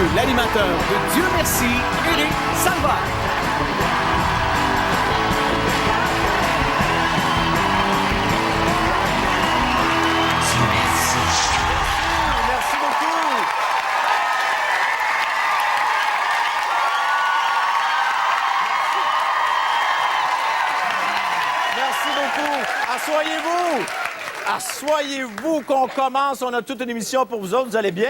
messieurs, l'animateur de Dieu merci, Éric Salvaire. Merci beaucoup. Merci beaucoup. Assoyez-vous. Assoyez-vous qu'on commence. On a toute une émission pour vous autres. Vous allez bien?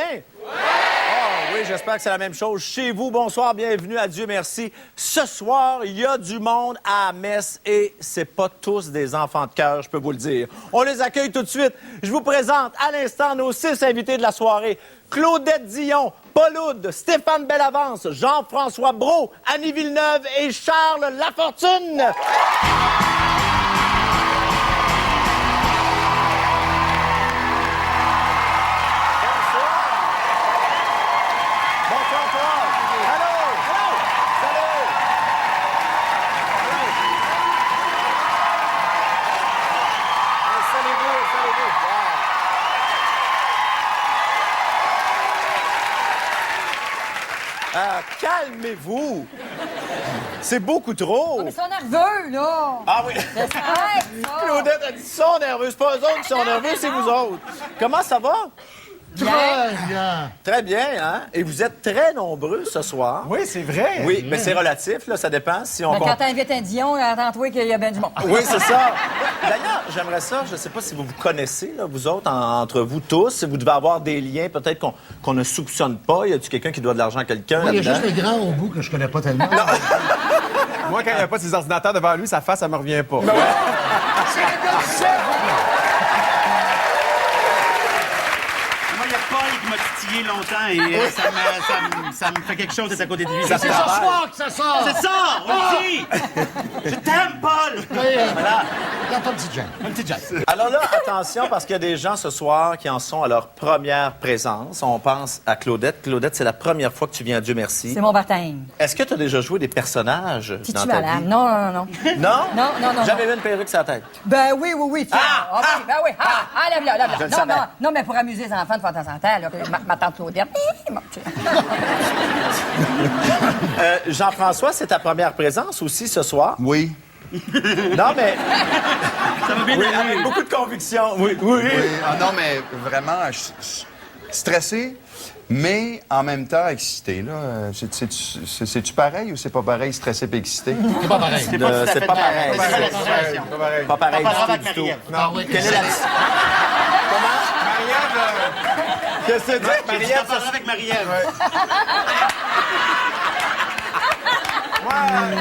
Oui, j'espère que c'est la même chose chez vous. Bonsoir, bienvenue à Dieu merci. Ce soir, il y a du monde à la messe et c'est pas tous des enfants de cœur, je peux vous le dire. On les accueille tout de suite. Je vous présente à l'instant nos 6 invités de la soirée. Claudette Dion, Paul Oud, Stéphane Bellavance, Jean-François Brault, Annie Villeneuve et Charles Lafortune. Calmez-vous! C'est beaucoup trop! Ils sont nerveux, là! Ah oui! Arrête, ça! Claudette a dit ça, nerveux. C'est pas eux autres qui sont nerveux, c'est vous autres. Comment ça va? Très bien. Très bien, hein? Et vous êtes très nombreux ce soir. Oui, c'est vrai. Oui, mais c'est relatif, là, ça dépend. Si on Quand t'invites un Dion, attends-toi qu'il y a bien du monde. Oui, c'est ça. D'ailleurs, j'aimerais ça, je ne sais pas si vous vous connaissez, là, vous autres, entre vous tous. Vous devez avoir des liens peut-être qu'on ne soupçonne pas. Y a-tu quelqu'un qui doit de l'argent à quelqu'un? Oui, il y a là-dedans? juste les grands au bout que je connais pas tellement. Moi, quand il n'y a pas ses ordinateurs devant lui, sa face, ça me revient pas. C'est un gars du cerf! Moi, il y a Paul qui m'a titillé longtemps et ça me fait quelque chose d'être à côté de lui. C'est ce soir que ça sort! C'est ça! On le dit! Je t'aime, Paul! Voilà. Regarde ton petit Jean. Un petit Jack. Alors là, attention, parce qu'il y a des gens ce soir qui en sont à leur première présence. On pense à Claudette. Claudette, c'est la première fois que tu viens à Dieu merci. C'est mon baptême. Est-ce que tu as déjà joué des personnages Si dans tu ta malade. vie? Non, non, non. Non? Non. Jamais vu une perruque sur la tête? Ben oui, tiens. Ah! Oui, ben oui. Lève-la, Je lève-la. le savais. Non, mais pour amuser les enfants de fois de temps en temps, là, ma tante Claudette. Bon, tu sais. Jean-François, c'est ta première présence aussi ce soir? Oui. Non, mais... Ça va bien Oui, aller. avec beaucoup de conviction. Oui. Oui. Ah non, mais vraiment, stressé, mais en même temps excité. Là. C'est-tu pareil ou c'est pas pareil, stressé et excité? C'est pas pareil. C'est pas tout à C'est fait pas de pareil. la situation. Pas pareil Pas pareil du tout. avec Ah oui. Quelle est la... Qu'est-ce que c'est? Marie-Ève, t'en parleras avec Marie-Ève. Moi,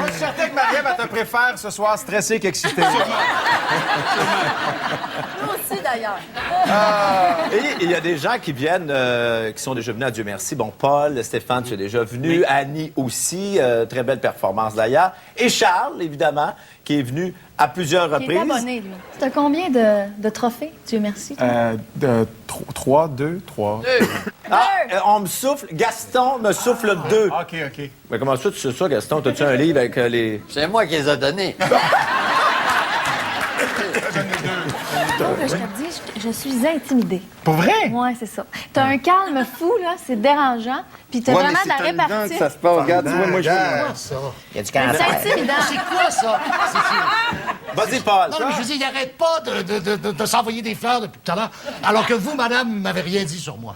je suis certain que Marie-Ève, elle te préfère ce soir stressé qu'excité. Nous aussi, d'ailleurs. Et il y a des gens qui viennent, qui sont déjà venus à Dieu merci. Bon, Paul, Stéphane, tu es déjà venu. Annie aussi, très belle performance d'ailleurs. Et Charles, évidemment, qui est venu à plusieurs Il est reprises. abonné, lui. Tu as combien de trophées? Dieu merci. toi? 3, 2, 3. On me souffle, Gaston me souffle 2. OK. Mais comment ça, tu sais ça, Gaston? T'as-tu un livre avec les... C'est moi qui les ai donnés. Donc, je te dis, je suis intimidée. Pour vrai? Ouais, c'est ça. T'as un calme fou, là, c'est dérangeant. Puis t'as vraiment de la répartie. ça se passe. Regarde, tu vois, moi, je Quoi, ça? Il y a du cancer. C'est intimidant. C'est quoi, ça? Vas-y, Paul. Non, mais je veux dire, il n'arrête pas de s'envoyer des fleurs depuis tout à l'heure, alors que vous, madame, ne m'avez rien dit sur moi.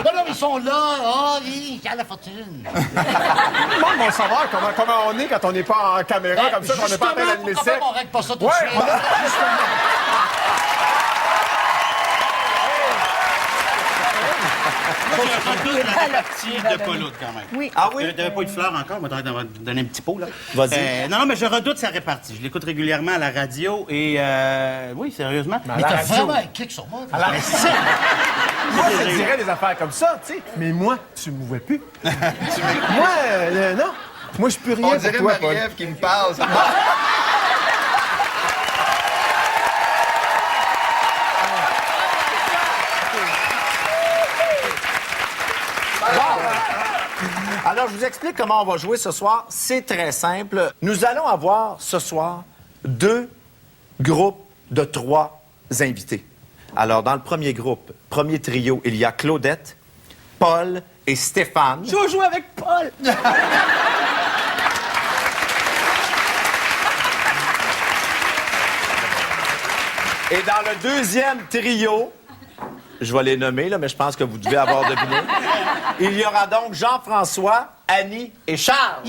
Non, ils sont là. Oh, oui, quelle la fortune. Tout le monde va savoir comment on est quand on n'est pas en caméra, comme ça, qu'on n'est pas en train d'animer Justement, sec. pourquoi on règle pas ça tout de Ouais, suite? Moi, je redoute la tactique de Paul Oud, quand même. Oui. Ah oui? Il n'y avait pas eu de fleurs encore, mais on va te donner un petit pot, là. Vas-y. Non, mais je redoute sa répartie. Je l'écoute régulièrement à la radio et... oui, sérieusement. Mais t'as vraiment un kick sur moi. Mais c'est... Moi, je te dirais des affaires comme ça, tu sais. Mais moi, tu me vois plus. Moi, non. Moi, je peux rien On pour dirait toi, Paul. Marie-Ève qui me parle. Alors, je vous explique comment on va jouer ce soir. C'est très simple. Nous allons avoir ce soir 2 groupes de 3 invités. Alors, dans le premier groupe, premier trio, il y a Claudette, Paul et Stéphane. Je vais jouer avec Paul. Et dans le deuxième trio, je vais les nommer, là, mais je pense que vous devez avoir deviné, il y aura donc Jean-François, Annie et Charles.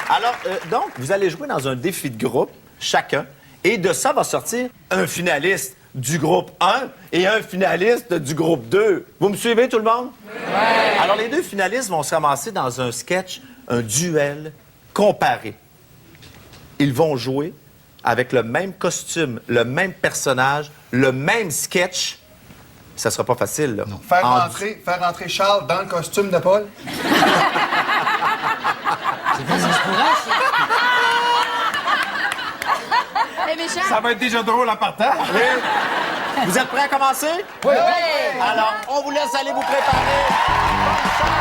Alors, donc, vous allez jouer dans un défi de groupe, chacun, et de ça va sortir un finaliste du groupe 1 et un finaliste du groupe 2. Vous me suivez, tout le monde? Ouais. Alors, les deux finalistes vont se ramasser dans un sketch, un duel comparé. Ils vont jouer avec le même costume, le même personnage, le même sketch. Ça sera pas facile, là. Non. Faire rentrer Charles dans le costume de Paul? Eh, méchant. Ça va être déjà drôle en partant. Oui. Vous êtes prêts à commencer? Oui. Alors, on vous laisse aller vous préparer. Bonne chance!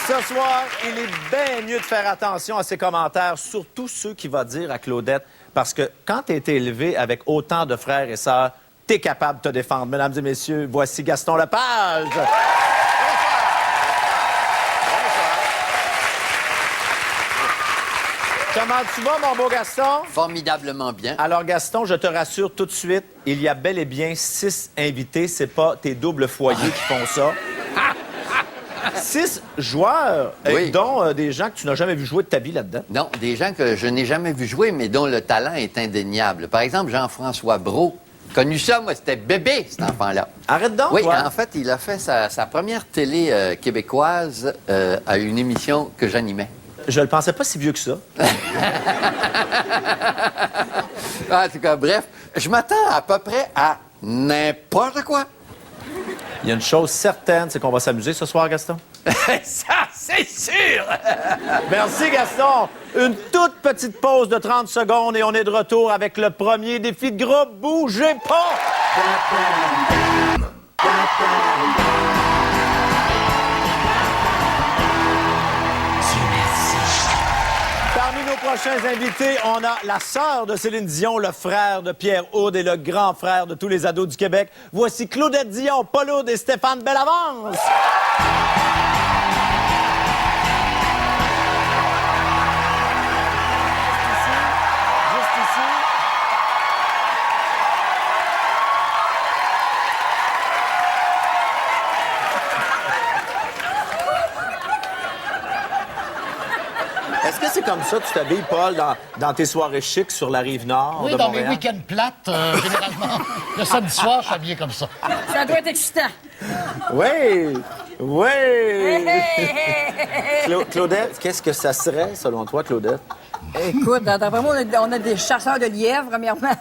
Ce soir, il est bien mieux de faire attention à ses commentaires, surtout ceux qu'il va dire à Claudette, parce que quand tu as été élevé avec autant de frères et sœurs, tu es capable de te défendre. Mesdames et messieurs, voici Gaston Lepage. Comment tu vas, mon beau Gaston? Formidablement bien. Alors, Gaston, je te rassure tout de suite, il y a bel et bien 6 invités. C'est pas tes doubles foyers qui font ça. 6 joueurs, Oui. dont des gens que tu n'as jamais vu jouer de ta vie là-dedans. Non, des gens que je n'ai jamais vu jouer, mais dont le talent est indéniable. Par exemple, Jean-François Brault. Connu ça, moi, c'était bébé, cet enfant-là. Arrête donc, Oui, toi. en fait, il a fait sa première télé québécoise à une émission que j'animais. Je le pensais pas si vieux que ça. En tout cas, bref, je m'attends à peu près à n'importe quoi. Il y a une chose certaine, c'est qu'on va s'amuser ce soir, Gaston. Ça, c'est sûr! Merci, Gaston. Une toute petite pause de 30 secondes et on est de retour avec le premier défi de groupe. Bougez pas! Parmi nos prochains invités, on a la sœur de Céline Dion, le frère de Pierre Houd et le grand frère de tous les ados du Québec. Voici Claudette Dion, Paul Houd et Stéphane Bellavance. Juste ici. Est-ce que c'est comme ça que tu t'habilles, Paul, dans tes soirées chics sur la Rive-Nord Oui, de dans mes Montréal? week-ends plates, généralement. Le samedi soir, je suis habillé comme ça. Ça doit être excitant. Oui! Oui! Claudette, qu'est-ce que ça serait, selon toi, Claudette? Écoute, d'après moi, on a des chasseurs de lièvres, premièrement.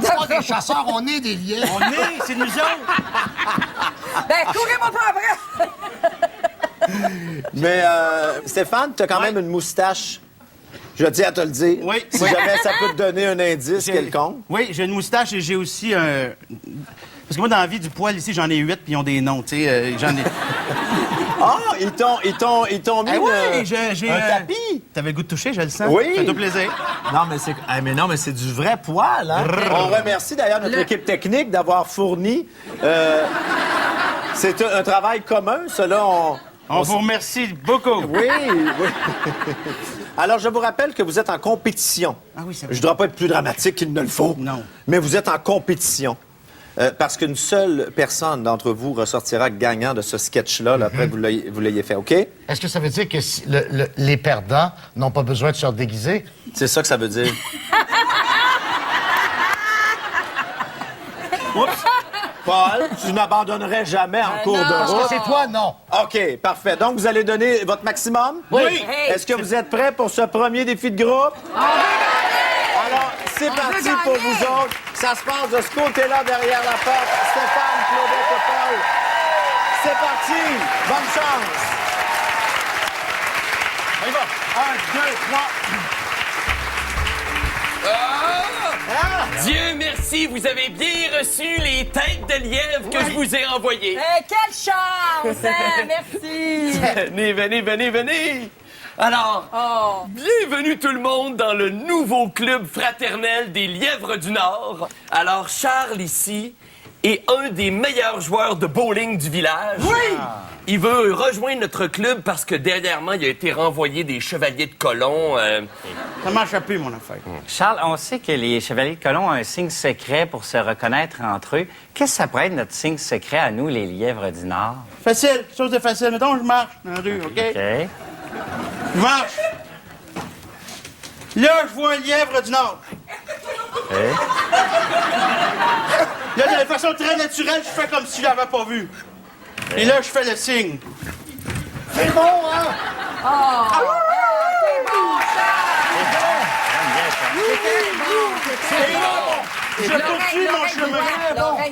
C'est pas des chasseurs, on est des liens. On est, c'est nous autres. Ben, courez-moi pas après! Mais, Stéphane, tu as quand même une moustache. Je tiens à te le dire. Oui. Si jamais ça peut te donner un indice quelconque. Oui, j'ai une moustache et j'ai aussi un... Parce que moi, dans la vie, du poil, ici, j'en ai 8 puis ils ont des noms, tu sais. J'en ai... Ah, ils t'ont mis j'ai un tapis. T'avais le goût de toucher, je le sens. Oui. Fais-toi plaisir. Non, mais c'est du vrai poil, hein? On remercie d'ailleurs notre équipe technique d'avoir fourni. C'est un travail commun, cela. On vous remercie beaucoup. Oui. Alors, je vous rappelle que vous êtes en compétition. Ah oui, c'est vrai. Je ne dois pas être plus dramatique qu'il ne le faut. Non. Mais vous êtes en compétition. Parce qu'une seule personne d'entre vous ressortira gagnant de ce sketch-là, là, après que vous l'ayez fait, OK? Est-ce que ça veut dire que les perdants n'ont pas besoin de se redéguiser? C'est ça que ça veut dire. Oups! Paul, tu n'abandonnerais jamais en cours de Parce route. que c'est toi, non. OK, parfait. Donc, vous allez donner votre maximum? Oui. Est-ce que vous êtes prêts pour ce premier défi de groupe? Alors, c'est parti pour vous autres. Ça se passe de ce côté-là, derrière la porte. Stéphane, Claudette et Paul. C'est parti. Bonne chance. On y va. 1, 2, 3. Dieu merci, vous avez bien reçu les têtes de lièvre que je vous ai envoyées. Quelle chance! Hein? Merci! Venez. Alors, bienvenue tout le monde dans le nouveau club fraternel des lièvres du Nord. Alors, Charles ici est un des meilleurs joueurs de bowling du village. Oui! Il veut rejoindre notre club parce que dernièrement, il a été renvoyé des chevaliers de colon. Ça marche plus, mon affaire. Charles, on sait que les chevaliers de colon ont un signe secret pour se reconnaître entre eux. Qu'est-ce que ça pourrait être notre signe secret à nous, les lièvres du Nord? Facile, chose de facile. Mettons, je marche dans la rue, OK? OK. Je marche. Là, je vois un lièvre du Nord. OK. Là, de façon très naturelle, je fais comme si je l'avais pas vu. Et là, je fais le signe. C'est bon, hein? Je continue mon chemin.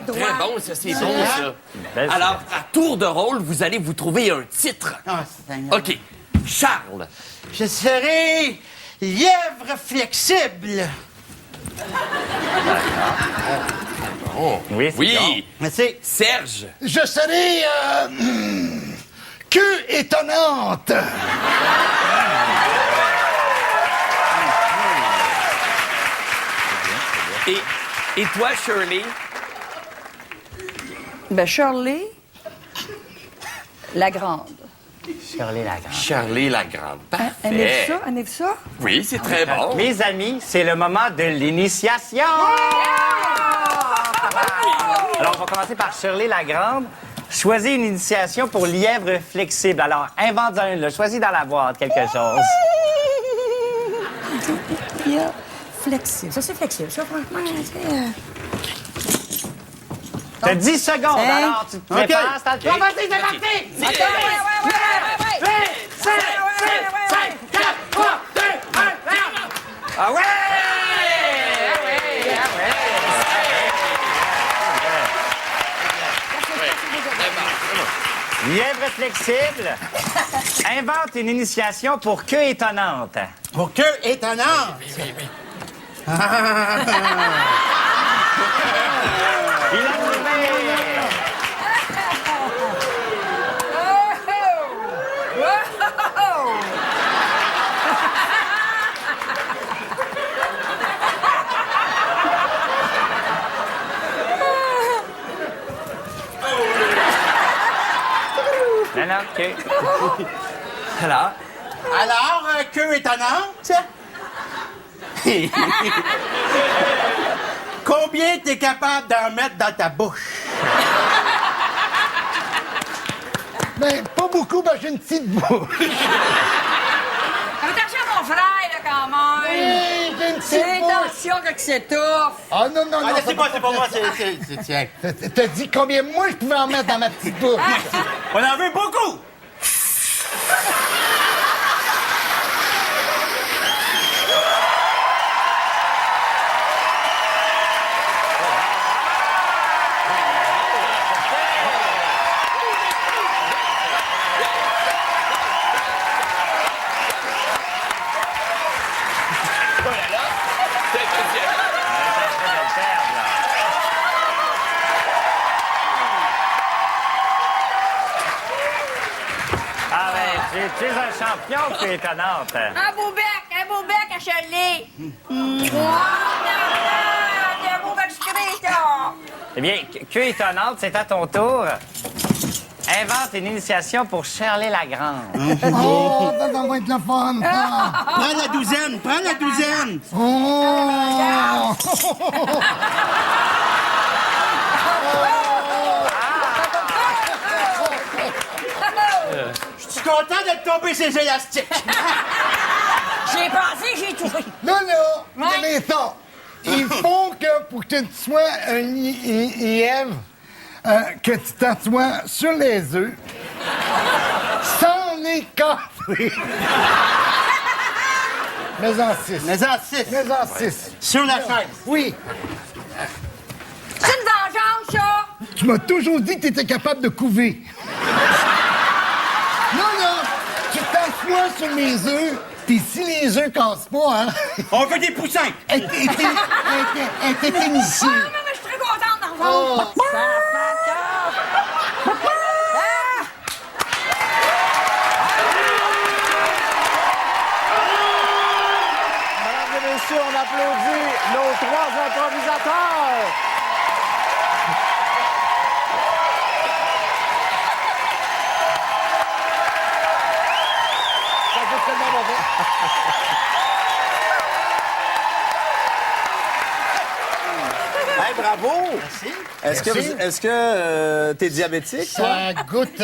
Très bon, ça, c'est bon, ça. Alors, à tour de rôle, vous allez vous trouver un titre. Ah, c'est dingue. OK. Charles. Je serai lièvre flexible. Oui, c'est bon. Oui. Merci. Serge. Je serai... queue étonnante. Et toi, Shirley? Ben, Shirley, la grande. Shirley Lagrande. Shirley la Grande. Aimez-vous Parfait. ça? Aimez-vous ça? Oui, c'est très bon. Mes amis, c'est le moment de l'initiation! Alors, on va commencer par Shirley Lagrande. Choisis une initiation pour lièvre flexible. Alors, invente-en une. Choisis dans la boîte quelque chose. Flexible. Ça, c'est flexible. Ça, franchement, c'est... T'as 10 secondes, alors tu te prépares, c'est OK. parti, c'est parti! Dix, OK, ouais. 5, 4, 3, 2, 1, Ah ouais! Lièvre flexible. Invente une initiation pour queue étonnante. Pour queue étonnante. Il a trouvé. Non, OK. Alors, queue étonnante. Combien t'es capable d'en mettre dans ta bouche? Ben, pas beaucoup, ben j'ai une petite bouche. Attention à mon frère, là, quand même! Oui, j'ai une Fais petite bouche. attention quand c'est tough! Ah non, non, non. c'est pas moi, c'est tiens. T'as dit combien moi je pouvais en mettre dans ma petite bouche? On en veut beaucoup! Ah ben, tu es un champion, queue étonnante. Un beau bec à Shirley! Un beau bec sucré, ça! Eh bien, queue étonnante, c'est à ton tour. Invente une initiation pour Shirley Lagrande. Oh, ça va être le fun, ça. Prends la douzaine, prends la douzaine! Oh! Je suis content de tomber ces élastiques! J'ai pensé, j'ai trouvé! Là, Ouais. regardez ça. Il faut que, pour que tu sois un lièvre, que tu t'assoies sur les œufs, sans les casser. Mais en 6. Mais en 6. Mais en 6. Sur la chaise. Oui. C'est une vengeance, ça! Tu m'as toujours dit que tu étais capable de couver. Non, non. Tu t'assois Tasse-moi sur mes œufs, puis si les œufs cassent pas, hein... On veut des poussins! Elle était initiée. Ah, mais je suis très contente d'en voir. Mesdames et messieurs, on applaudit nos 3 improvisateurs. Ça goûte tellement mauvais. Hey, bravo! Merci. Est-ce que t'es diabétique, toi? Ça goûte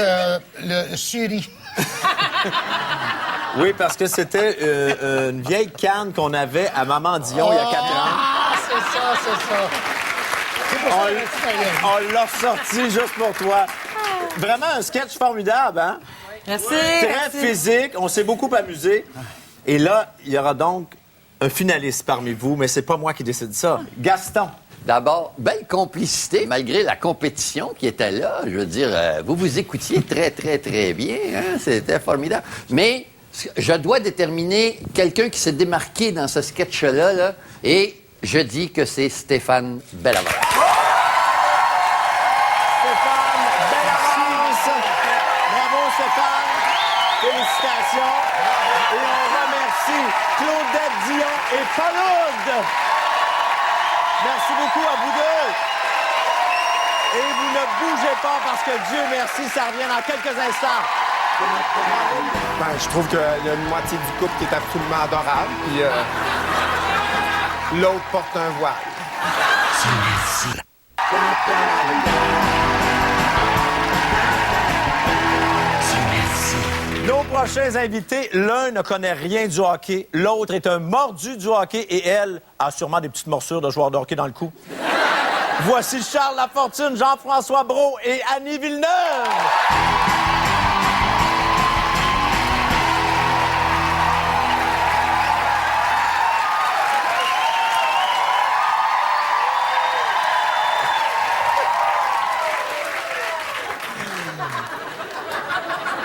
le chéri. Oui, parce que c'était une vieille canne qu'on avait à Maman Dion il y a 4 ans. Ah, c'est ça. On l'a ressorti juste pour toi. Vraiment un sketch formidable, hein? Merci. Très physique, on s'est beaucoup amusé. Et là, il y aura donc un finaliste parmi vous, mais c'est pas moi qui décide ça. Gaston. D'abord, belle complicité, malgré la compétition qui était là. Je veux dire, vous vous écoutiez très, très, très bien. Hein? C'était formidable. Mais je dois déterminer quelqu'un qui s'est démarqué dans ce sketch-là, là, et je dis que c'est Stéphane Bellavance. Stéphane Bellavance. Bravo, Stéphane. Félicitations. Et on remercie Claudette Dion et Pauloud. Merci beaucoup à vous deux. Et vous ne bougez pas parce que Dieu merci, ça revient dans quelques instants. Ben, je trouve qu'il y a une moitié du couple qui est absolument adorable, puis l'autre porte un voile. Nos prochains invités, l'un ne connaît rien du hockey, l'autre est un mordu du hockey et elle a sûrement des petites morsures de joueurs de hockey dans le cou. Voici Charles Lafortune, Jean-François Brault et Annie Villeneuve.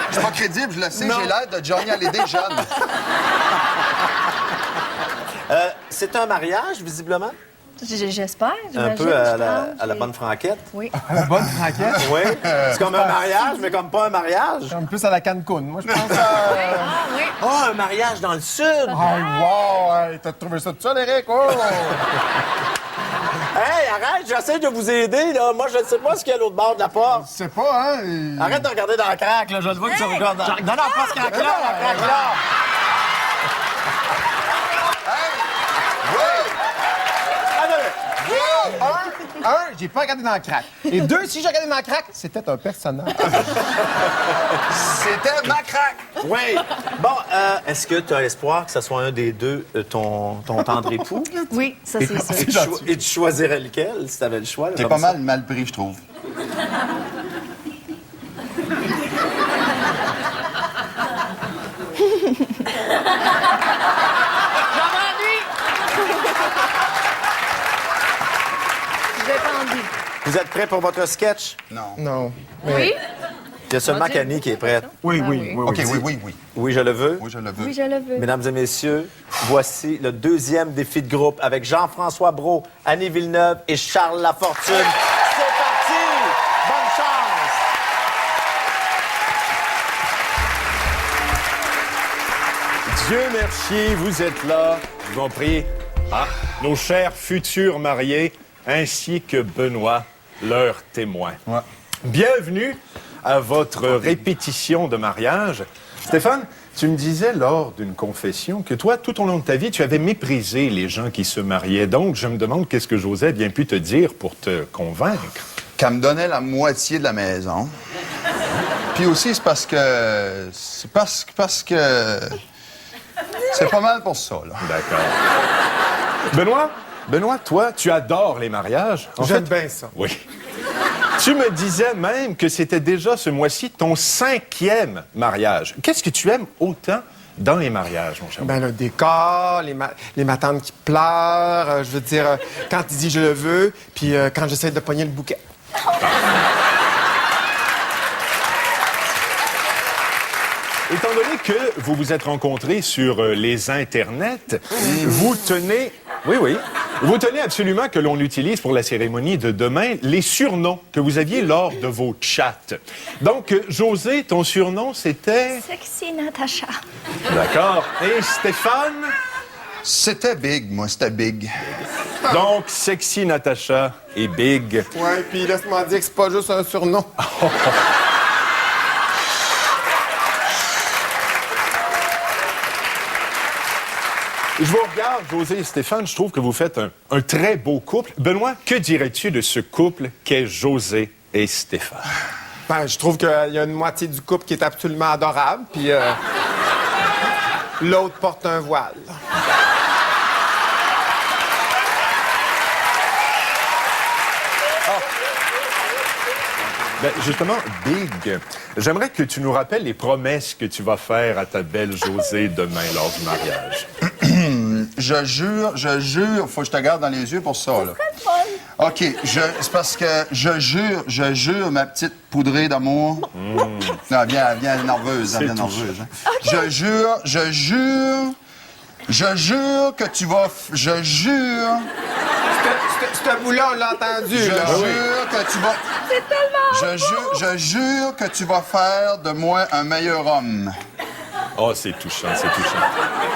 Je suis pas crédible, je le sais, j'ai l'air de Johnny Hallyday jeune. C'est un mariage, visiblement? J'espère. Un peu à la bonne franquette? Oui. La bonne franquette? Oui. C'est comme un mariage, mais comme pas un mariage. Comme plus à la Cancun, moi, je pense. Oui. Oh, un mariage dans le sud! Wow! Hey, t'as trouvé ça tout seul, Eric? Oh! Hey, arrête, j'essaie de vous aider, là. Moi, je ne sais pas ce qu'il y a à l'autre bord de la porte. Je sais pas, hein? Arrête de regarder dans la craque, là. Je le vois que tu regardes dans... Non, non, pas ce craque-là, la craque-là. Un, j'ai pas regardé dans la craque. Et deux, si j'ai regardé dans la craque, c'était un personnage. C'était ma craque. Oui. Bon, est-ce que tu as espoir que ce soit un des deux, ton tendre époux? Oui, ça c'est sûr. Et tu choisirais lequel, si tu avais le choix? T'es pas mal pris, je trouve. Vous êtes prêts pour votre sketch? Non. Oui? Il y a seulement Camille qui est prête. Oui. OK, oui. Oui, je le veux. Oui, je le veux. Oui, je le veux. Mesdames et messieurs, voici le deuxième défi de groupe avec Jean-François Brault, Annie Villeneuve et Charles Lafortune. C'est parti! Bonne chance! Dieu merci, vous êtes là. Je vous en prie. Ah, nos chers futurs mariés, ainsi que Benoît, leur témoin. Ouais. Bienvenue à votre répétition de mariage. Stéphane, tu me disais lors d'une confession que toi, tout au long de ta vie, tu avais méprisé les gens qui se mariaient. Donc, je me demande qu'est-ce que José a bien pu te dire pour te convaincre. Qu'elle me donnait la moitié de la maison. Puis aussi, c'est parce que... C'est pas mal pour ça, là. D'accord. Benoît, toi, tu adores les mariages. J'aime bien ça. Oui. Tu me disais même que c'était déjà ce mois-ci ton 5e mariage. Qu'est-ce que tu aimes autant dans les mariages, mon cher? Ben, le décor, les matantes qui pleurent, je veux dire, quand il dit « je le veux », puis quand j'essaie de pogner le bouquet. étant donné que vous vous êtes rencontrés sur les internets, vous tenez... Oui, oui. Vous tenez absolument que l'on utilise pour la cérémonie de demain les surnoms que vous aviez lors de vos chats. Donc, José, ton surnom, c'était... Sexy Natacha. D'accord. Et Stéphane? C'était Big, moi, c'était Big. Donc, Sexy Natacha et Big. Ouais, puis laisse-moi dire que c'est pas juste un surnom. Je vous regarde, José et Stéphane, je trouve que vous faites un très beau couple. Benoît, que dirais-tu de ce couple qu'est José et Stéphane? Ben, je trouve qu'il y a une moitié du couple qui est absolument adorable, puis l'autre porte un voile. Ben, justement, Big, j'aimerais que tu nous rappelles les promesses que tu vas faire à ta belle Josée demain lors du mariage. Je jure, faut que je te regarde dans les yeux pour ça, là. OK, c'est parce que je jure, ma petite poudrée d'amour. Non, elle vient nerveuse, elle vient nerveuse. Hein. Okay. Je jure que tu vas... Je jure... Ce bout-là, on l'a entendu, Je là. jure que tu vas... C'est tellement Je jure que tu vas faire de moi un meilleur homme. Oh, c'est touchant, c'est touchant.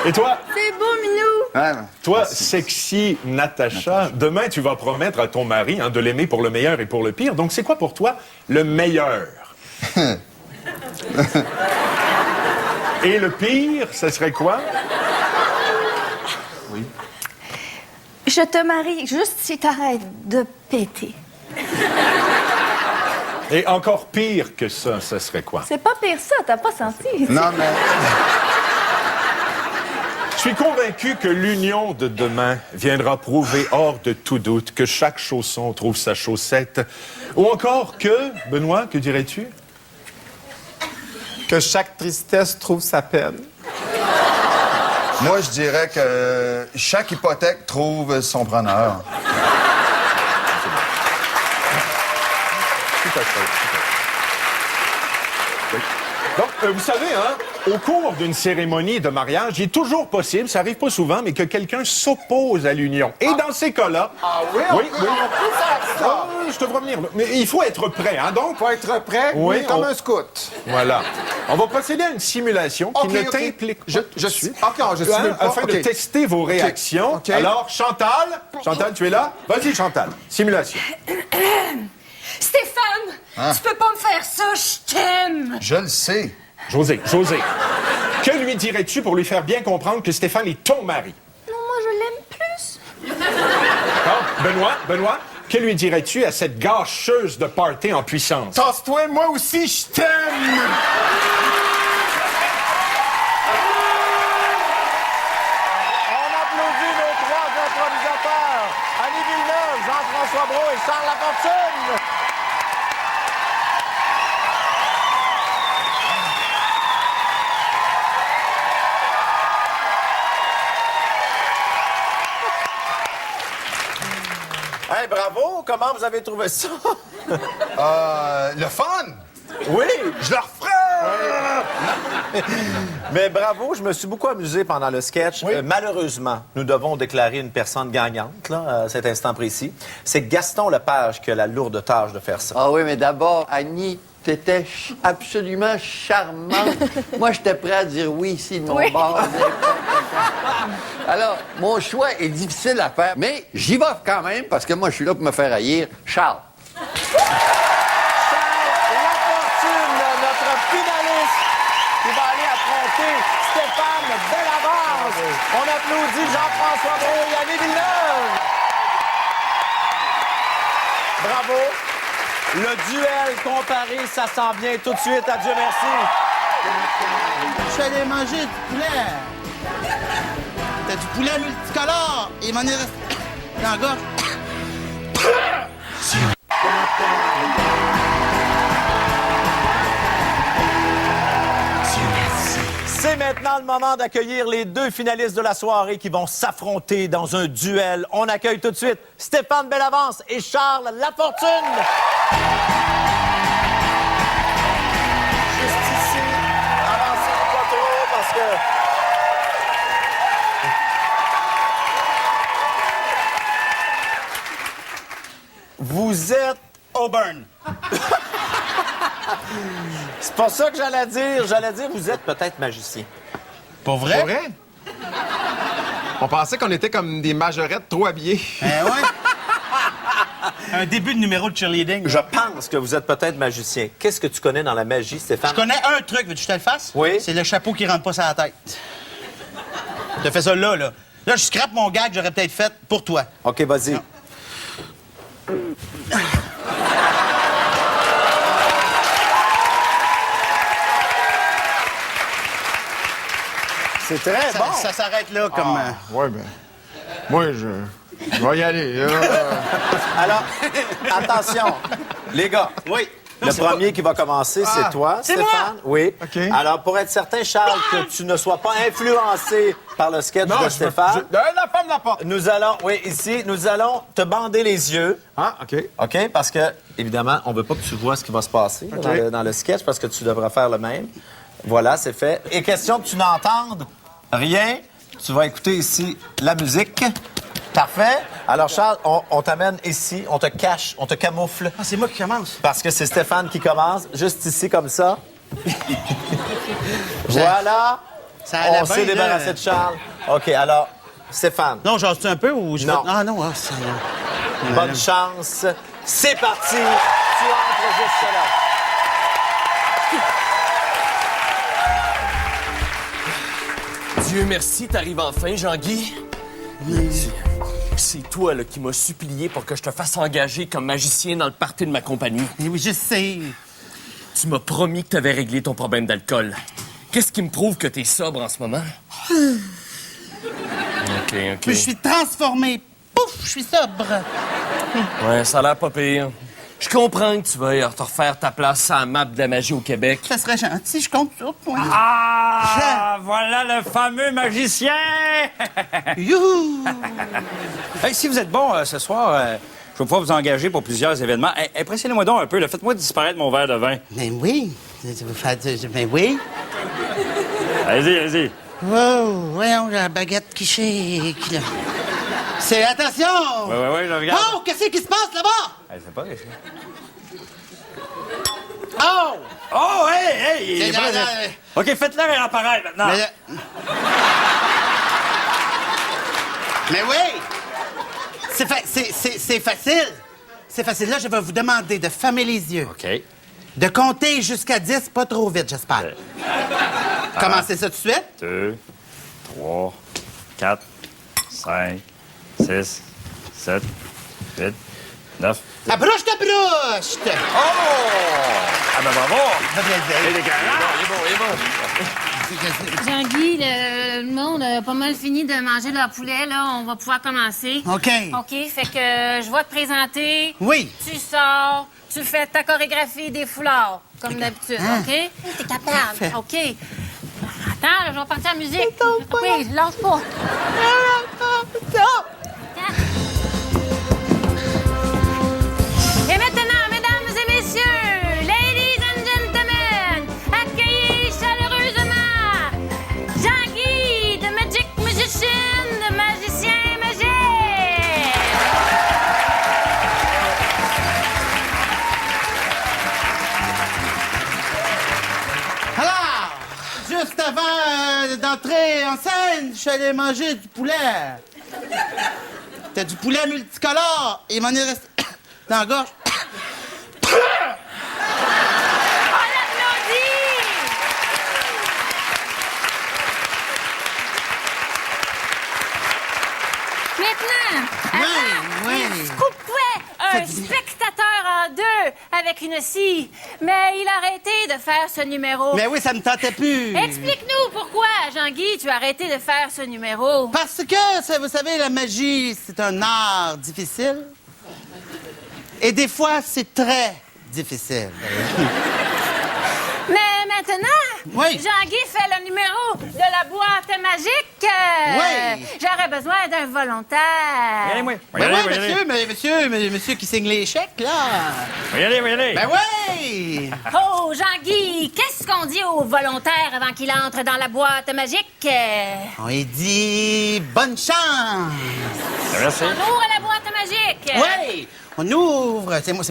Et toi? C'est beau, Minou. Hein? Toi, Sexy Natacha, demain, tu vas promettre à ton mari de l'aimer pour le meilleur et pour le pire. Donc, c'est quoi pour toi le meilleur? Et le pire, ce serait quoi? Oui. Je te marie juste si t'arrêtes de péter. Et encore pire que ça, ce serait quoi? C'est pas pire ça, t'as pas senti. Non, mais... Je suis convaincu que l'union de demain viendra prouver hors de tout doute que chaque chausson trouve sa chaussette. Ou encore que, Benoît, que dirais-tu? Que chaque tristesse trouve sa peine. Moi, je dirais que chaque hypothèque trouve son preneur. Tout à fait. Oui. Donc, vous savez, hein, au cours d'une cérémonie de mariage, il est toujours possible, ça arrive pas souvent, mais que quelqu'un s'oppose à l'union. Et dans ces cas-là... Ah oui, on peut faire ça. Oui, je te vois venir. Mais il faut être prêt, hein, donc... Faut être prêt, Oui, comme un scout. Voilà. On va procéder à une simulation qui ne t'implique pas tout de suite. OK, je suis Hein, afin de tester vos réactions. OK. Alors, Chantal, tu es là? Vas-y, Chantal. Simulation. Stéphane, tu peux pas me faire ça, je t'aime. Je le sais. José, que lui dirais-tu pour lui faire bien comprendre que Stéphane est ton mari? Non, moi, je l'aime plus. D'accord? Benoît, que lui dirais-tu à cette gâcheuse de party en puissance? Tasse-toi, moi aussi, je t'aime. On applaudit nos trois improvisateurs. Annie Villeneuve, Jean-François Brault et Charles Lafortune. Hey, bravo! Comment vous avez trouvé ça? Le fun! Oui! Je le referai! Mais bravo, je me suis beaucoup amusé pendant le sketch. Malheureusement, nous devons déclarer une personne gagnante, là, à cet instant précis. C'est Gaston Lepage qui a la lourde tâche de faire ça. Ah oui, mais d'abord, Annie, t'étais absolument charmante. Moi, j'étais prêt à dire oui ici de mon bord. Alors, mon choix est difficile à faire, mais j'y vais quand même, parce que moi, je suis là pour me faire haïr. Charles. Notre finaliste qui va aller affronter Stéphane Bellavance. On applaudit Jean-François Brault et Annie Villeneuve. Bravo. Le duel comparé, ça s'en vient tout de suite. Adieu, merci. Je suis allé manger du poulet. T'as du poulet multicolore. Il m'en est resté dans la gorge. C'est maintenant le moment d'accueillir les deux finalistes de la soirée qui vont s'affronter dans un duel. On accueille tout de suite Stéphane Bellavance et Charles Lafortune. Juste ici, avancez slow burn. C'est pas ça que j'allais dire. J'allais dire, vous êtes peut-être magicien. Pour vrai? C'est vrai? On pensait qu'on était comme des majorettes trop habillées. Ouais. Un début de numéro de cheerleading. Je pense que vous êtes peut-être magicien. Qu'est-ce que tu connais dans la magie, Stéphane? Je connais un truc, veux-tu que je te le fasse? Oui. C'est le chapeau qui rentre pas sur la tête. Je te fais ça là. Là, je scrape mon gag que j'aurais peut-être fait pour toi. OK, vas-y. Non. C'est très bon. Ça s'arrête là comme... Ouais, ben. Moi, je vais y aller. Alors, attention, les gars. Oui. Le premier qui va commencer, c'est toi, c'est Stéphane. moi? Oui. OK. Alors, pour être certain, Charles, que tu ne sois pas influencé par le sketch de Stéphane, La femme la porte. nous allons te bander les yeux. Ah, OK. OK? Parce que, évidemment, on veut pas que tu vois ce qui va se passer dans le sketch parce que tu devras faire le même. Voilà, c'est fait. Et question que tu n'entendes rien. Tu vas écouter ici la musique. Parfait. Alors, Charles, on t'amène ici, on te cache, on te camoufle. Ah, c'est moi qui commence. Parce que c'est Stéphane qui commence, juste ici, comme ça. Voilà. Ça allait On bien, s'est là. débarrassé de Charles. OK, alors, Stéphane, Non, j'en un peu ou je Non. Ah non, ça... bonne chance. C'est parti. Tu entres juste là. Dieu merci, t'arrives enfin, Jean-Guy. C'est toi là, qui m'as supplié pour que je te fasse engager comme magicien dans le party de ma compagnie. Eh oui, je sais. Tu m'as promis que t'avais réglé ton problème d'alcool. Qu'est-ce qui me prouve que t'es sobre en ce moment? OK. Puis je suis transformé. Pouf, je suis sobre. Ouais, ça a l'air pas pire. Je comprends que tu veuilles te refaire ta place sur la map de la magie au Québec. Ça serait gentil, je compte sur toi. Ah, voilà le fameux magicien! Youhou! Hey, si vous êtes bon ce soir, je vais pouvoir vous engager pour plusieurs événements. Hey, impressionnez-moi donc un peu. là. Faites-moi disparaître mon verre de vin. Ben oui. Ben oui. Allez-y. Wow, voyons, j'ai la baguette qui shake, là. C'est attention! Ouais, je regarde. Oh, qu'est-ce qui se passe là-bas? Hey, c'est pas ici. Oh! Oh, hey! il est Non, prêt, non, là. OK, faites-le réapparaître maintenant. Mais oui! C'est facile. C'est facile. Là, je vais vous demander de fermer les yeux. OK. De compter jusqu'à 10, pas trop vite, j'espère. Commencez ça tout de suite. 2, 3, 4, 5, 6, 7, 8, 9. Abrouche ta brouche! Oh! Ah ben bravo! Ça vient de dire. Il est bon. Jean-Guy, le monde a pas mal fini de manger leur poulet, là. On va pouvoir commencer. OK. OK, fait que je vais te présenter. Oui. Tu sors, tu fais ta chorégraphie des foulards, comme d'habitude, Hein? OK? T'es capable. Parfait. OK. Attends, là, je vais partir à la musique. Oui, lâche pas. Et maintenant, mesdames et messieurs, ladies and gentlemen, accueillez chaleureusement Jean-Guy, de Magic Magician, de Magicien Magique. Alors, juste avant d'entrer en scène, je suis allé manger du poulet. C'était du poulet multicolore. Il m'en est resté dans la gorge. On l'applaudit! Maintenant, Oui. couperait un spectateur en deux avec une scie, mais il a arrêté de faire ce numéro. Mais oui, ça me tentait plus. Explique-nous pourquoi, Jean-Guy, tu as arrêté de faire ce numéro. Parce que, vous savez, la magie, c'est un art difficile. Et des fois, c'est très difficile. Mais maintenant, Oui. Jean-Guy fait le numéro de la boîte magique. Oui. J'aurais besoin d'un volontaire. Allez, moi. Ben oui, monsieur qui signe les chèques, là. Va y aller. Ben oui! Oh, Jean-Guy, qu'est-ce qu'on dit aux volontaires avant qu'il entre dans la boîte magique? On lui dit bonne chance. Merci. Bonjour à la boîte magique. Oui! On ouvre. C'est moi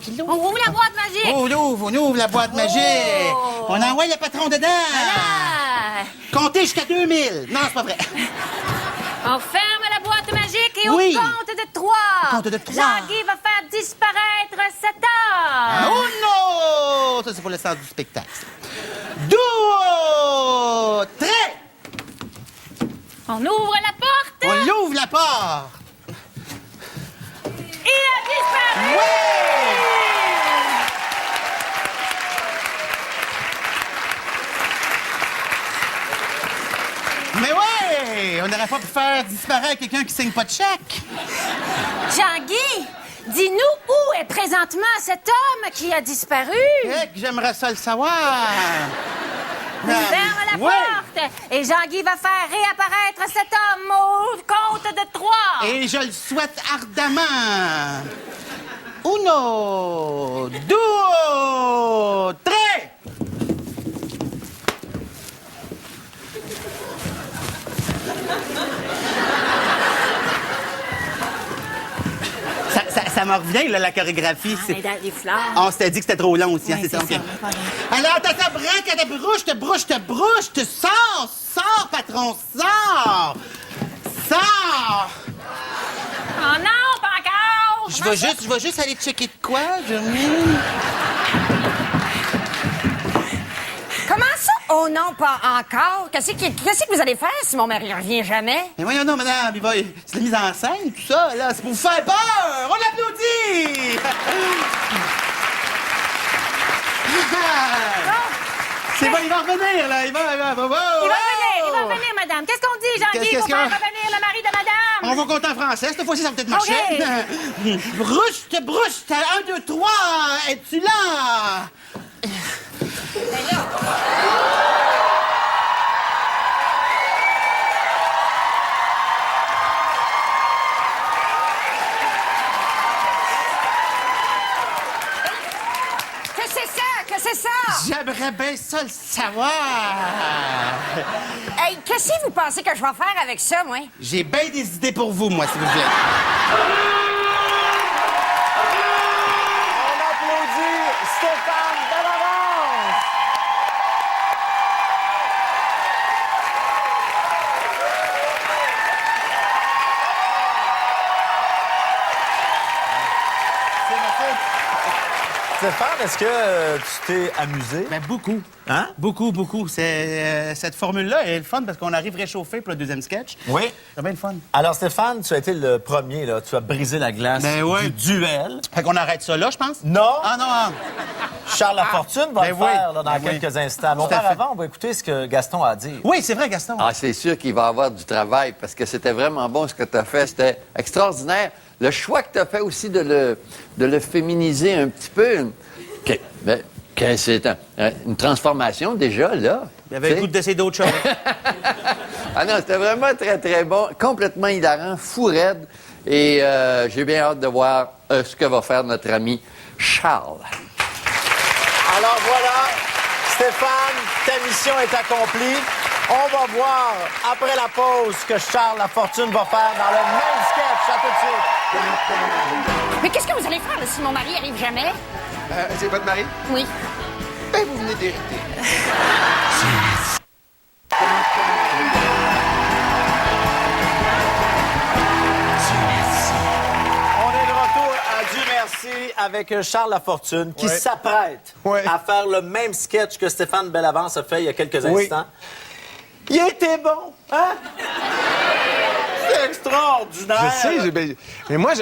qui l'ouvre. On ouvre la boîte magique. On ouvre la boîte magique. On envoie le patron dedans. Voilà. Comptez jusqu'à 2000. Non, c'est pas vrai. On ferme la boîte magique et Oui. on compte de 3. Compte de 3. Jean-Guy va faire disparaître cet homme. Oh non! Ça, c'est pour le sens du spectacle. 2, trait! On ouvre la porte. On ouvre la porte. Il a disparu. Mais ouais! On n'aurait pas pu faire disparaître quelqu'un qui signe pas de chèque. Jean-Guy, dis-nous où est présentement cet homme qui a disparu. Eh, que j'aimerais ça le savoir. Ferme la porte et Jean-Guy va faire réapparaître cet homme au compte de 3. Et je le souhaite ardemment. 1, 2, trait! Ça me revient, là, la chorégraphie. Mais dans les fleurs. On s'était dit que c'était trop long aussi, hein, Ouais, c'est ça? c'est OK. ça. Alors, t'as braque, t'as brouche, sors, patron, sors! Sors! Oh non, pas encore. Je vais juste aller checker de quoi, Comment ça? Oh non, pas encore. Qu'est-ce que vous allez faire si mon mari revient jamais? Mais voyons non, madame, c'est la mise en scène, tout ça, là, c'est pour vous faire peur! On applaudit! C'est bon, il va revenir, là, il va revenir, madame. Qu'est-ce qu'on dit, Jean-Guy, Qu'est-ce pour faire qu'on- revenir le mari de madame? On va compter en français, cette fois-ci, ça va peut-être marcher. OK. Brouche, t'as 1, 2, 3, es-tu là? Que c'est ça? J'aimerais bien ça le savoir. Hey, qu'est-ce que vous pensez que je vais faire avec ça, moi? J'ai bien des idées pour vous, moi, s'il vous plaît. On applaudit Stéphane Bellavance. Stéphane, est-ce que tu t'es amusé? Ben, beaucoup. Hein? Beaucoup. Cette formule-là est le fun parce qu'on arrive réchauffé pour le deuxième sketch. Oui. C'est bien le fun. Alors, Stéphane, tu as été le premier, là. Tu as brisé la glace du duel. Fait qu'on arrête ça là, je pense? Non. Ah non. Charles Lafortune va Ben le oui. faire là, dans Ben oui. quelques instants. Mais Tout à fait. auparavant, on va écouter ce que Gaston a à dire. Oui, c'est vrai, Gaston. Ah, c'est sûr qu'il va avoir du travail parce que c'était vraiment bon ce que tu as fait. C'était extraordinaire. Le choix que tu as fait aussi de le féminiser un petit peu, que c'est une transformation déjà, là. Il avait le goût d'essayer d'autres choses. Ah non, c'était vraiment très, très bon. Complètement hilarant, fou raide. Et j'ai bien hâte de voir ce que va faire notre ami Charles. Alors voilà, Stéphane, ta mission est accomplie. On va voir, après la pause, ce que Charles Lafortune va faire dans le même sketch. À tout de suite. Mais qu'est-ce que vous allez faire là, si mon mari arrive jamais? C'est votre mari? Oui. Ben, vous venez d'hériter. On est de retour à Dieu merci avec Charles Lafortune qui Ouais. s'apprête Ouais. à faire le même sketch que Stéphane Bellavance a fait il y a quelques Oui. instants. Il était bon, hein? C'est extraordinaire. Je sais, mais moi,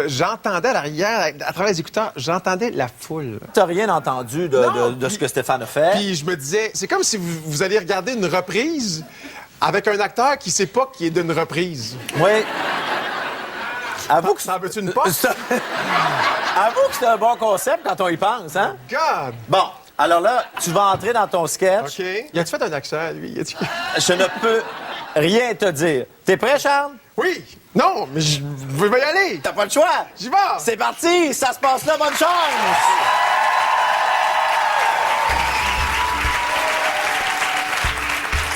j'entendais à l'arrière, à travers les écouteurs, j'entendais la foule. T'as rien entendu de ce que Stéphane a fait? Puis je me disais, c'est comme si vous alliez regarder une reprise avec un acteur qui sait pas qu'il est d'une reprise. Oui. Avoue que Ça en veux-tu une poste? Avoue que c'est un bon concept quand on y pense, hein? God! Bon, alors là, tu vas entrer dans ton sketch. OK. Y a-tu fait un accent, lui? Je ne peux rien te dire. T'es prêt, Charles? Oui! Non, mais je veux y aller! T'as pas le choix! J'y vais! C'est parti! Ça se passe là, bonne chance!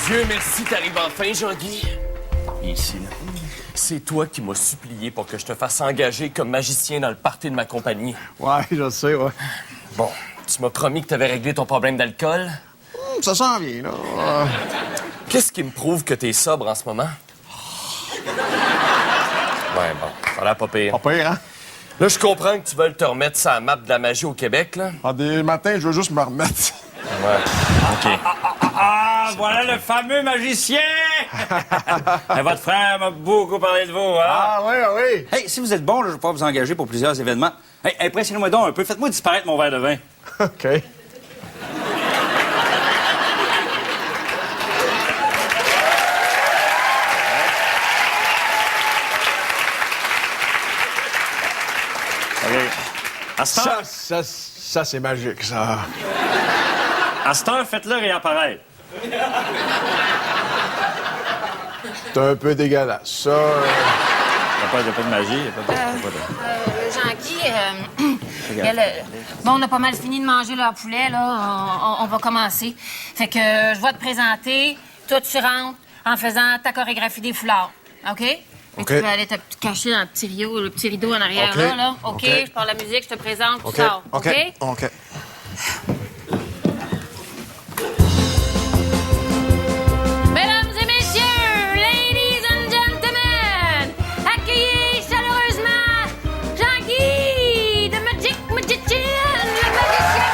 Dieu merci, t'arrives enfin, Jean-Guy. Ici, là. C'est toi qui m'as supplié pour que je te fasse engager comme magicien dans le party de ma compagnie. Ouais, je sais, ouais. Bon, tu m'as promis que t'avais réglé ton problème d'alcool. Ça s'en vient, là. Qu'est-ce qui me prouve que t'es sobre en ce moment? Ouais, bon, ça a l'air pas pire. Pas pire, hein? Là, je comprends que tu veux te remettre sur la map de la magie au Québec, là. Ah, des matins, je veux juste me remettre. Ouais, OK. Voilà le fameux magicien! Votre frère m'a beaucoup parlé de vous, hein? Ah, oui, ah, oui. Hey, si vous êtes bon, là, je vais pouvoir vous engager pour plusieurs événements. Hey, impressionnez-moi donc un peu. Faites-moi disparaître mon verre de vin. OK. Ça, c'est magique, ça. À cette heure, faites-le réapparaître. C'est un peu dégueulasse, ça. Il n'y a pas de magie. Jean-Guy, bon, on a pas mal fini de manger leur poulet, là. On va commencer. Fait que je vais te présenter. Toi, tu rentres en faisant ta chorégraphie des foulards. OK? OK. Tu peux aller te cacher dans le petit rideau en arrière, OK. là. OK? OK. Je parle la musique, je te présente, tu OK. sors. OK. OK. Mesdames et messieurs, ladies and gentlemen, accueillez chaleureusement Jean-Guy, the Magic Magician, le magicien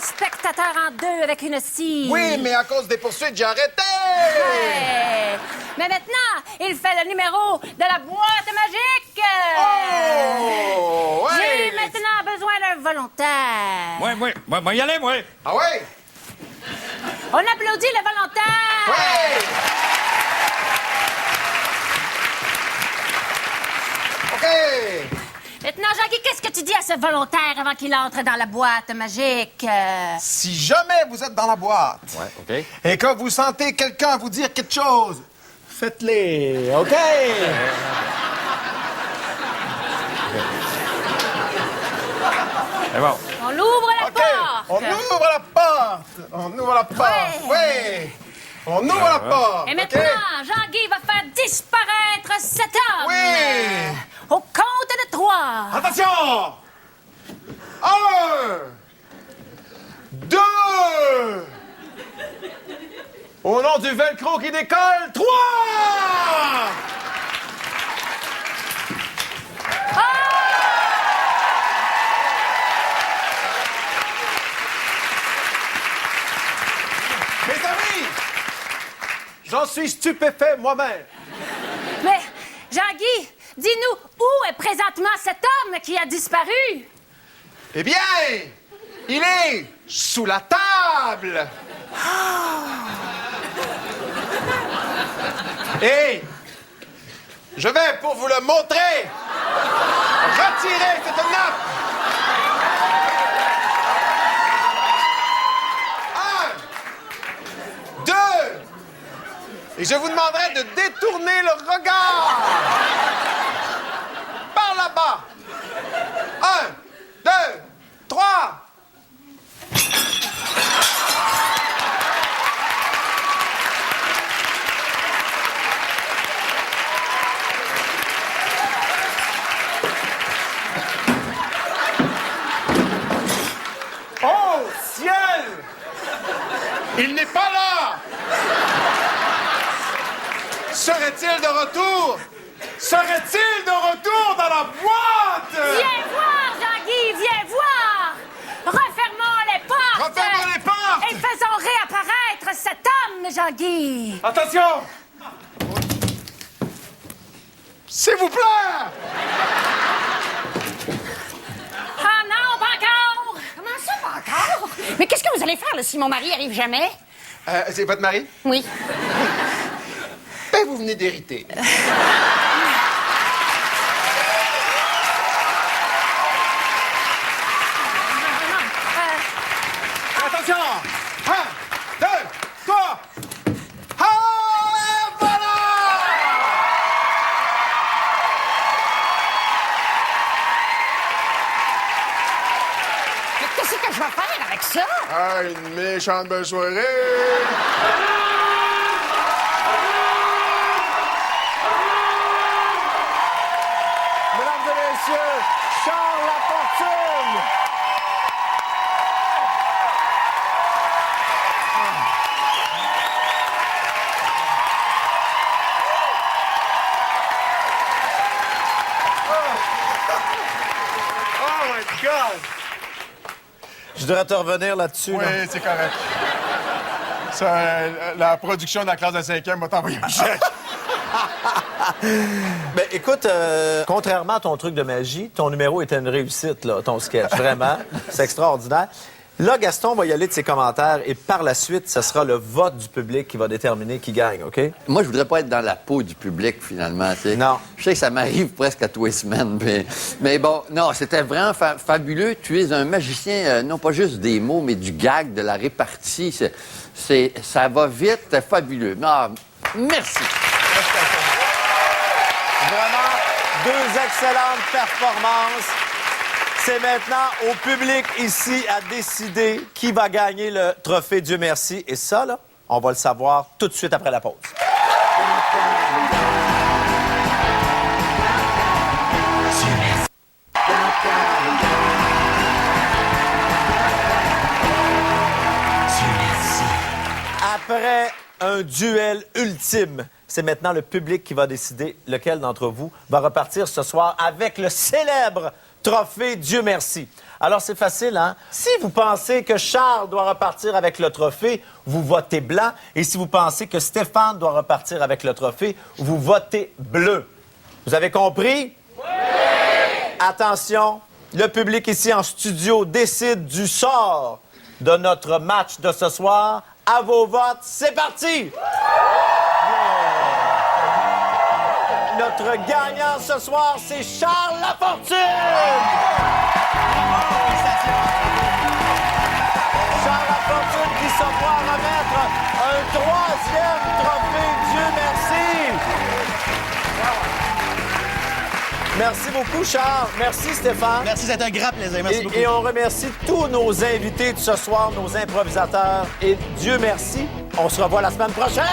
spectateur en deux avec une scie. Oui, mais à cause des poursuites, j'ai arrêté! Ouais. Mais maintenant, il fait le numéro de la boîte magique. Oh! Ouais. J'ai maintenant besoin d'un volontaire. Moi, y aller, moi. Ah ouais? On applaudit le volontaire. Ouais! OK! Maintenant, Jean-Guy, qu'est-ce que tu dis à ce volontaire avant qu'il entre dans la boîte magique? Si jamais vous êtes dans la boîte et que vous sentez quelqu'un vous dire quelque chose, faites-les, OK? C'est bon. On ouvre la porte. On ouvre la porte. On ouvre la porte. Oui. On ouvre la porte. Et maintenant, Jean-Guy va faire disparaître cet homme. Oui. Au compte de 3. Attention! 1, 2. Au nom du velcro qui décolle, 3! Mes amis, j'en suis stupéfait moi-même. Mais, Jean-Guy, dis-nous, où est présentement cet homme qui a disparu? Eh bien, il est sous la table. Et je vais, pour vous le montrer, retirer cette nappe. 1, 2, et je vous demanderai de détourner le regard. Par là-bas. 1, 2, 3. Oh, ciel! Il n'est pas là! Serait-il de retour? Serait-il de retour dans la boîte? Viens voir, Jean-Guy, viens voir! Refermons les portes! Refermons les portes! Et faisons réapparaître cet homme, Jean-Guy! Attention! S'il vous plaît! Ah non, pas encore! Comment ça, pas encore? Mais qu'est-ce que vous allez faire, là, si mon mari arrive jamais? C'est votre mari? Oui. Ben, vous venez d'hériter. Attention! 1, 2, 3! Ah, et voilà! Qu'est-ce que je vais faire avec ça? Ah, une méchante belle soirée! Mesdames et messieurs, Charles Lafortune! Oh my God! Je devrais te revenir là-dessus. Oui, là. c'est correct. Ça, la production de la classe de 5e va t'envoyer un chèque. Ben, écoute, contrairement à ton truc de magie, ton numéro était une réussite, là, ton sketch. Vraiment. C'est extraordinaire. Là, Gaston va y aller de ses commentaires et par la suite, ce sera le vote du public qui va déterminer qui gagne, OK? Moi, je voudrais pas être dans la peau du public, finalement. Tu sais. Non. Je sais que ça m'arrive presque à tous les semaines. Mais bon, non, c'était vraiment fabuleux. Tu es un magicien, non pas juste des mots, mais du gag, de la répartie. Ça va vite, c'est fabuleux. Ah, merci. Vraiment, deux excellentes performances. C'est maintenant au public ici à décider qui va gagner le trophée Dieu merci. Et ça, là, on va le savoir tout de suite après la pause. Après un duel ultime, c'est maintenant le public qui va décider lequel d'entre vous va repartir ce soir avec le célèbre trophée Dieu merci. Alors, c'est facile, hein? Si vous pensez que Charles doit repartir avec le trophée, vous votez blanc. Et si vous pensez que Stéphane doit repartir avec le trophée, vous votez bleu. Vous avez compris? Oui! Attention, le public ici en studio décide du sort de notre match de ce soir. À vos votes, c'est parti! Notre gagnant ce soir, c'est Charles Lafortune! Charles Lafortune qui se voit remettre un troisième trophée Dieu merci! Merci beaucoup, Charles. Merci, Stéphane. Merci, c'était un grand plaisir. Merci beaucoup. Et on remercie tous nos invités de ce soir, nos improvisateurs. Et Dieu merci, on se revoit la semaine prochaine!